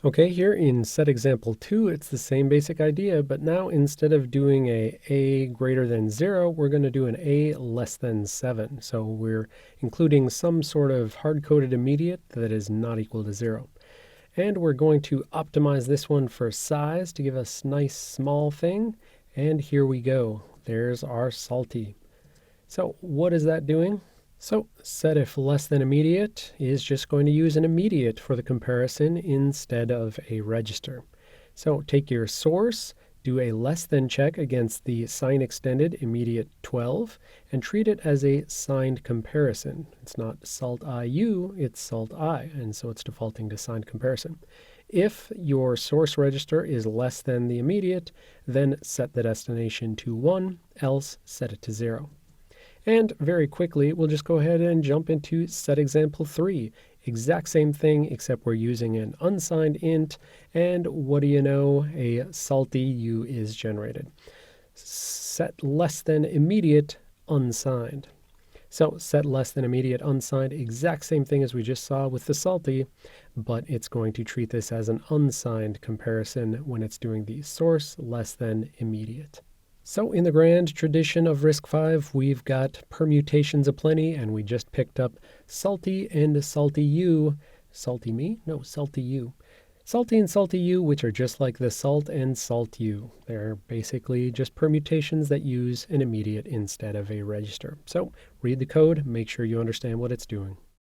Okay, here in SetExample2, it's the same basic idea, but now instead of doing a greater than 0, we're going to do an a less than 7. So we're including some sort of hard-coded immediate that is not equal to 0. And we're going to optimize this one for size to give us a nice small thing. And here we go. There's our salty. So what is that doing? So setIf less than immediate is just going to use an immediate for the comparison instead of a register. So take your source, do a less than check against the sign extended immediate 12, and treat it as a signed comparison. It's not salt IU, it's salt I, and so it's defaulting to signed comparison. If your source register is less than the immediate, then set the destination to 1, else set it to 0. And very quickly, we'll just go ahead and jump into SetExample3. Exact same thing, except we're using an unsigned int, and what do you know, a salty U is generated. Set less than immediate unsigned. So set less than immediate unsigned, exact same thing as we just saw with the salty, but it's going to treat this as an unsigned comparison when it's doing the source less than immediate. So in the grand tradition of RISC-V, we've got permutations aplenty, and we just picked up salty and salty U. Salty me? No, salty U. Salty and salty U, which are just like the salt and salt U. They're basically just permutations that use an immediate instead of a register. So read the code, make sure you understand what it's doing.